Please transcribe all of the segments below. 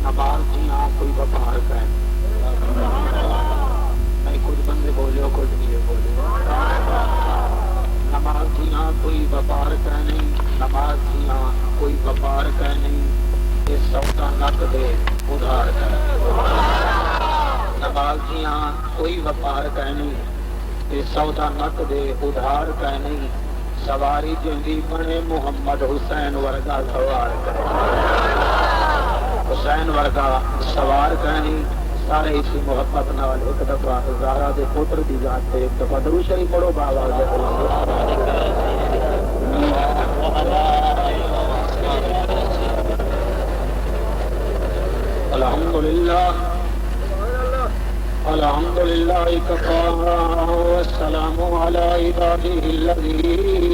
نماز جیاں کوئی وپار کا نہیں، کچھ بندے بولے ہو کچھ نہیں بولے. نماز جیاں کوئی وپار کا نہیں، نماز جیاں کوئی وپار کا نہیں، یہ سودا نک دے ادھار کا. نماز جیاں کوئی وپار کا نہیں، یہ سودا نک دے ادھار کا نہیں، سواری جلدی بنے محمد حسین ورگا سوار کا. حسین ورگا سوار کا نہیں. سارے اسی محبت نال ایک دفعہ زہرا دے پتر دی ذات تے ایک دفعہ درود شریف پڑھو بابا. الحمدللہ الحمدللہ کفا والسلام علی عبادہ الذین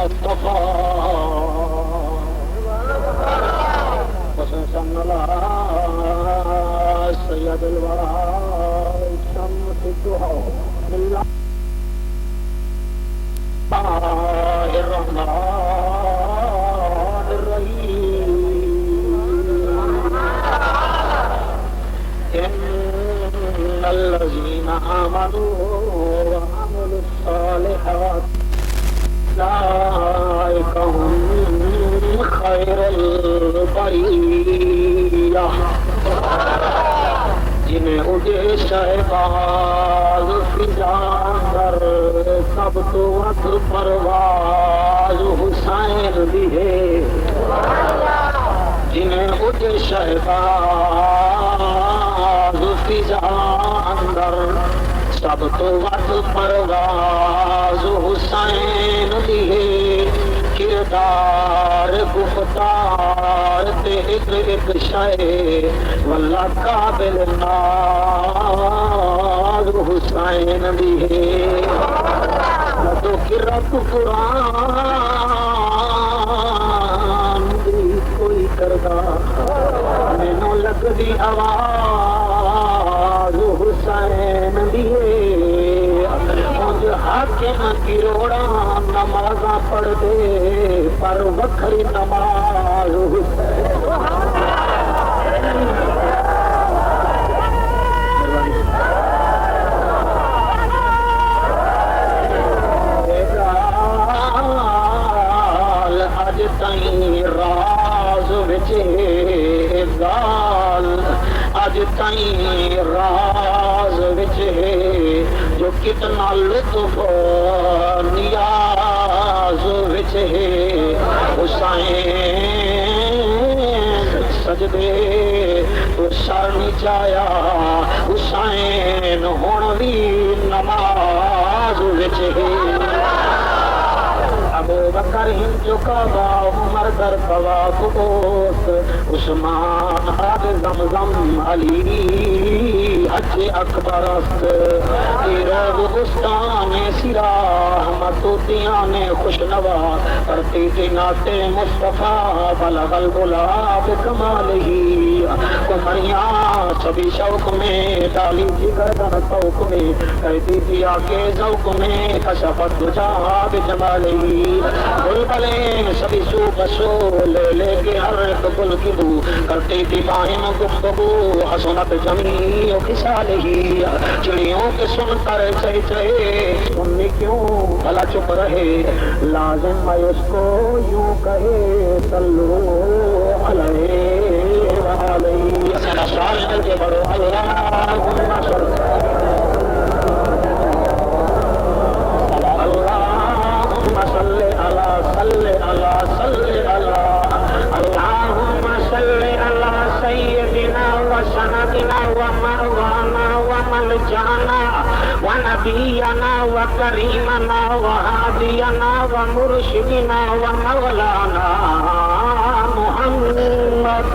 اصطفی. سید الورى شمس الضحى بسم الله الرحمن الرحيم. إن الذين آمنوا وعملوا الصالحات أولئك هم خير البرية. جنہیں اجے شہباز فضا در سب تو ود پرواز حسین بھی ہے. جنہیں اجے شہباز فضا اندر سب تو ود پرواز حسین بھی ہے. کردار گفتار تے ایک ایک شے واللہ قابل ناز حسین بھی ہے. تو قرات قرآن دی کوئی کردا مینوں لگدی آواز حسین بھی ہے. حاکم کی روڑا نمازاں پڑھ دے پر وکھری نماز حسین. اج تائیں راز وچ گال اج تائیں راز وچ جو کتنا لطف نیاز وچ ہے. حسین سجدے تو سر نچایا حسین ہن وی نماز وچ ہے. ابو بکر ہند چکا عمر در بوا کوس عثمان آب زمزم علی حج اکبر است. ایراد بستان سراہ متوتیان خوشنوا کرتی تھی ناتے مصطفیٰ بلغ الغلاب کمالہی. کمریاں سبھی شوق میں ڈالی تھی گردن توق میں کہتی تھی آکے ذوق میں کشفت دجا بجمالہی. بلبلیں سبھی سو بسو لے لے کے ہر ایک گل کی بو کرتی تھی باہم گفتگو حسنت جمیع خصالہی. چڑیوں کے سن کر چہے چہے سننی کیوں بھلا چپ رہے لازم میں اس کو یوں کہے صلو علیہ وآلہ. سال کر کے بڑھو اللہم صلی اللهم صل على سيدنا وسندنا ومولانا وملجأنا ونبينا وكريمنا وهادينا ومرشدنا ومولانا محمد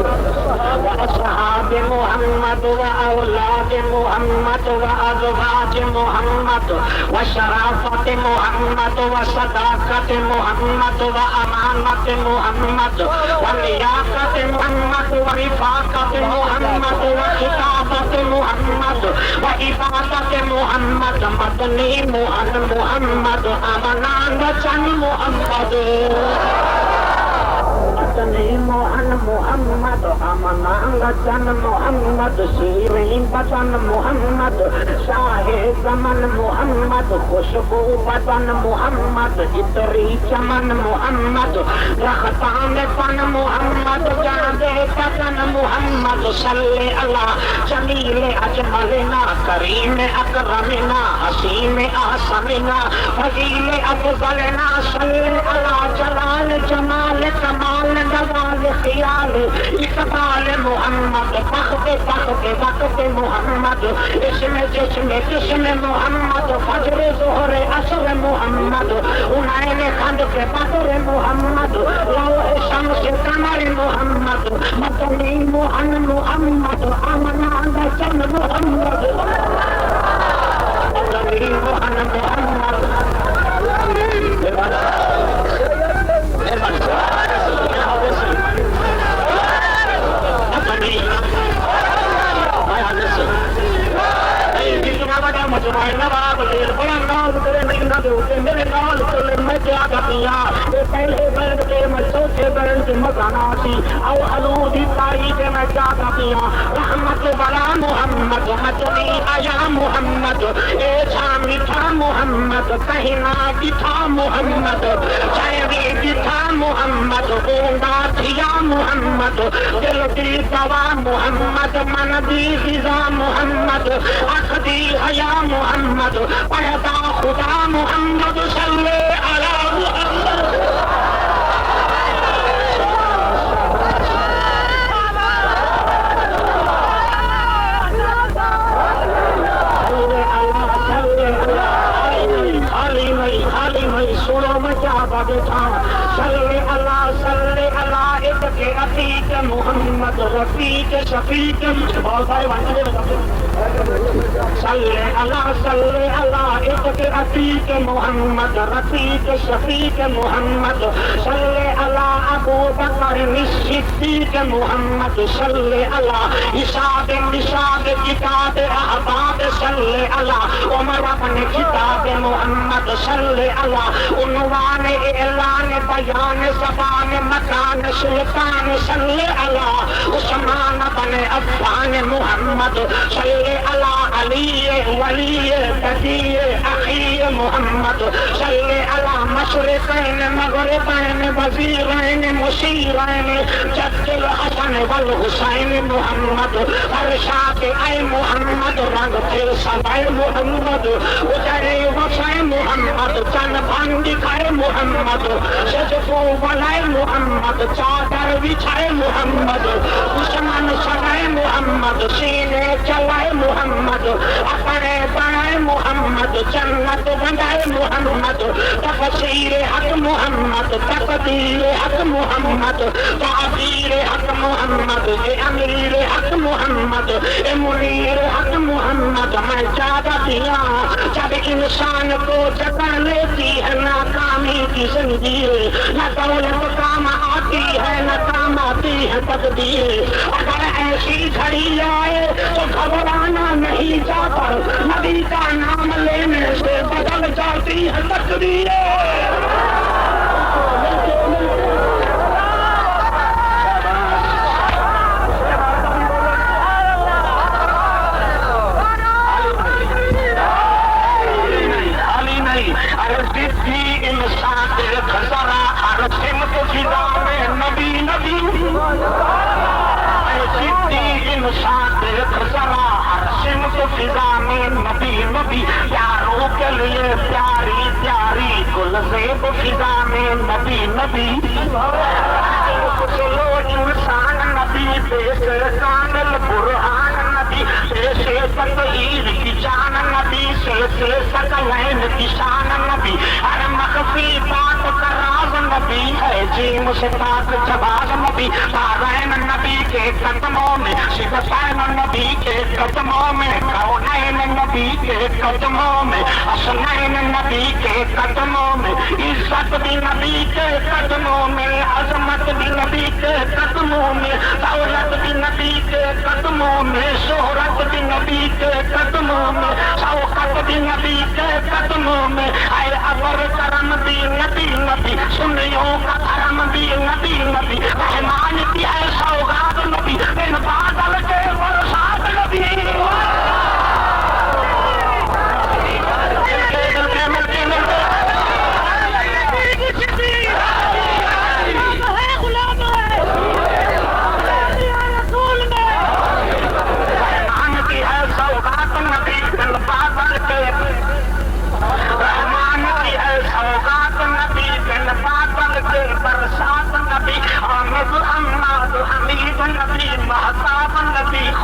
وأصحاب محمد وأولاد محمد وأزواج محمد وشرافة محمد وصداقة محمد وأمانة محمد ولياقة محمد ورفاقة محمد وخطابة محمد وعبادة محمد مدني محمد أمانة محمد وطن محمد شیریں وطن محمد شاہ زمن محمد خوشبو وطن محمد عطری چمن محمد رختان فن محمد جاندے وطن محمد صلی اللہ جمیل اجملنا کریم اکرمنا حسین احسننا فضیل افضلنا صلی اللہ جلال جمال کمال نوال خیال اقبال محمد فخر فخر وقت محمد اسم جسم جسم محمد فجر ظہر عصر محمد عنین خند کے بدر محمد لوح شمس قمر محمد مدنی موہن محمد امن چن محمد مدنی موہن محمد میرے نال چلے میں کیا کرتی ہوں پہلے برن کے میں چوتھے برن کے مکاناتی او حلودی تاریخ میں کیا کرتی ہوں رحمت والا محمد مجنی آیا محمد اے چھا میٹھا محمد کہیں نہ دکھا محمد چاہے دکھا محمد اونگا تھیا محمد دل دی دوا محمد من دی غذا محمد اکھ دی حیا محمد پیدا خدا محمد صلی علی محمد خالی میں سنو میں کیا بیٹھا صلی اللہ ایک کے عتیق محمد رفیق شفیق بہت سارے بھائی صلی اللہ ایک کے عتیق محمد رفیق شفیق محمد صلی اللہ ابو بکر صدیق محمد صلی اللہ اشاد نشاد کتاب احباب صلی اللہ عمر اپنے کتاب محمد صلی اللہ عنوان اعلان بیان زبان مکان سلطان صلی اللہ عثمان بن عفان محمد صلی اللہ علی ولی بدی اخی محمد صلی اللہ مشرقین مغربین وزیرین مشیرین جد الحسن والحسین محمد فرشاد اے محمد رنگ پھر سوائے محمد ادھرے وفائے محمد چن بھن دکھائے محمد شجفو بلائے محمد چادر بچھائے محمد دشمن سگائے محمد سینے چلائے محمد اپنے بنائے محمد جنت بنائے محمد تفسیر حق محمد تقدیر حق محمد تعبیر حق محمد امیر حق محمد منیر حق محمد میں زیادہ دیا جب انسان کو جگہ لیتی ہے ناکامی کی زنجیر نہ دولت کام آتی ہے نہ کام آتی ہے تقدیر اگر ایسی گھڑی آئے تو گھبرانا نہیں جاتا نبی کا نام لینے سے بدل جاتی ہے تقدیر نبی پیاروں کے لیے پیاری پیاری گل زیب فضا میں نبی نبی چلو انسان نبی پیش کامل برہان نبی پیش تطہیر کی جان نبی سے سکلین کی شان نبی ہر مخفی بات کا راز نبی ہے جیم سے پاک جواز نبی تارین نبی کے قدموں میں شکسین نبی کے قدموں میں کونین نبی کے قدموں میں حسنین نبی کے قدموں میں عزت بھی نبی کے قدموں میں عظمت بھی نبی کے قدموں میں دولت بھی نبی کے قدموں میں شہرت بھی نبی کے قدموں میں شوقت بھی نبی کے قدموں میں اے ابر کرم بھی نبی نبی سنیوں کا کرم بھی نبی نبی رحمان کی ہے سوغات نبی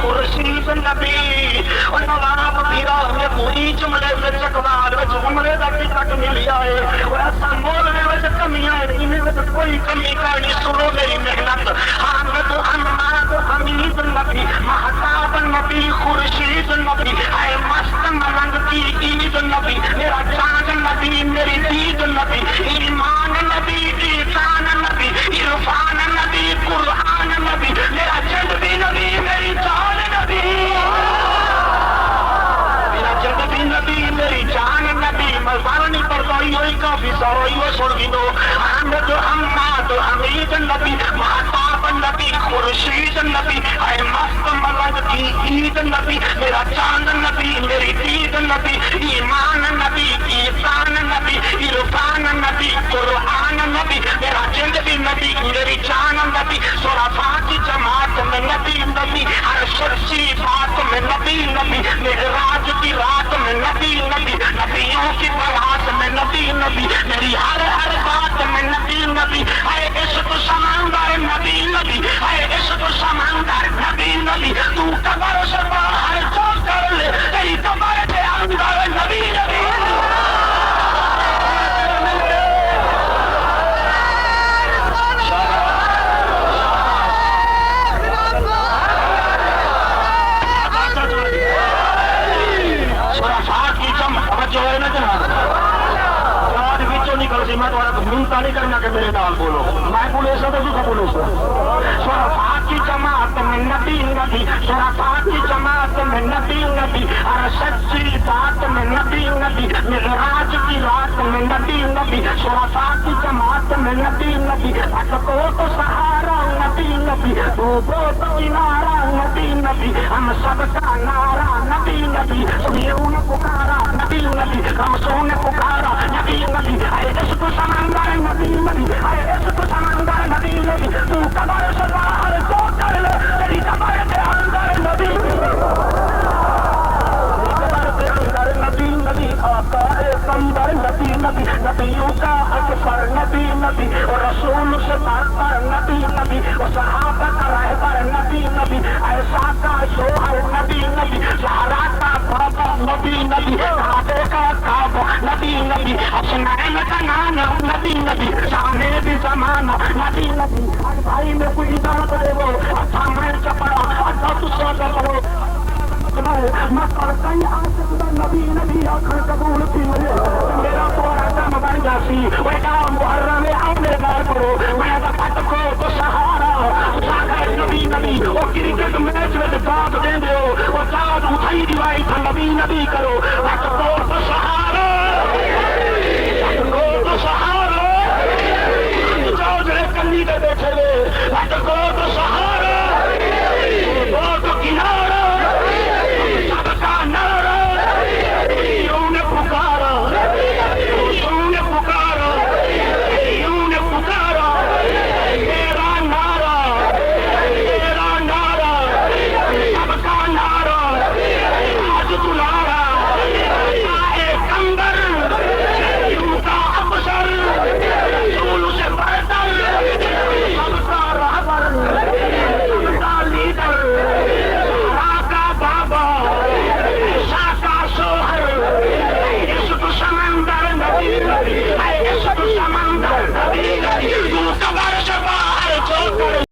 خورشید نبی اور نواب پھرا میں پوری جملے میں چکوال وچ عمرے دا ٹکٹ ملیا ہے اور ایسا مولنے وچ کمیاں انہیں وچ کوئی کمی کانی سنو میری محنت حامد حماد حمید نبی مہتاب نبی خورشید نبی اے مست ملنگ کی عید نبی میرا چاند نبی میری دید نبی ایمان نبی ایقان نبی عرفان نبی قرآن نبی میرا جذبی نبی میری جان نبی میرا جذبی نبی میری جان نبی مزار نہیں پڑتا ہوئی کافی ساروئی وہ سڑ گینو حمد حماد حمید نبی مہتاب نبی خورشید نبی اے مست ملنگ کی عید نبی میرا چاند نبی میری دید نبی ایمان نبی ایقان نبی عرفان نبی قرآن نبی میرا زندگی نبی میری جان نبی شرفاء کی جماعت میں نبی نبی ہر شخصی بات میں نبی نبی معراج کی رات میں نبی نبی نبیوں کی برات میں نبی نبی میری ہر ہر بات میں نبی نبی اے عشق سمندر نبی نبی اے عشق سمندر نبی نبی تو قبر سے باہر جو کر لے تیری قبر کے اندر نبی نبی میں تمہارا منتا نہیں کرنا کہ میرے نام بولو میں بولے سا تو بولو سا شرفاء کی جماعت میں نبی نبی شرفاء کی جماعت میں نبی نبی ہر سچی بات میں نبی نبی معراج کی رات میں نبی نبی شرفاء کی جماعت میں نبی نبی اٹکو تو سہارا نبی نبی ڈوبو تو کنارا نبی نبی ہم سب کا نعرہ نبی نبی سنیوں نے پکارا نبی نبی ہم سو نے پکارا نبی نبی اے عشق سمندر نبی نبی اے عشق سمندر نبی نبی تو قبر سے باہر جو کر لے تیری قبر کے اندر نبی نبی نبی آقا پیغمبر نبی نبی نبیوں کا اکبر نبی نبی اور رسول سے برتر نبی نبی اور صحابہ کا رہبر نبی نبی ایسا کا شوہر نبی نبی زہرا کا بابا نبی نبی کعبے کا کعبہ نبی نبی حسنین کا نانا نبی نبی شانے بھی زمانہ نبی نبی بھائی میں کوئی عبادت ہے وہ اچھا میں چپڑا اچھا دوسرا کرو میں کرتا ہی عاشق دا نبی نبی آخر قبول تھی میرا تھوڑا دم بن جاسی بیٹا محرم آمنے گار کرو میں دا پٹ کو تو سہارا ساگر نبی نبی وہ کرکٹ میچ میں داد دیں دے ہو وہ داد اٹھائی دیوائی تھا نبی نبی کرو پٹ کو تو سہارا پٹ کو تو سہارا جاؤ جڑے کلی دے بیٹھے لے پٹ کو تو سہارا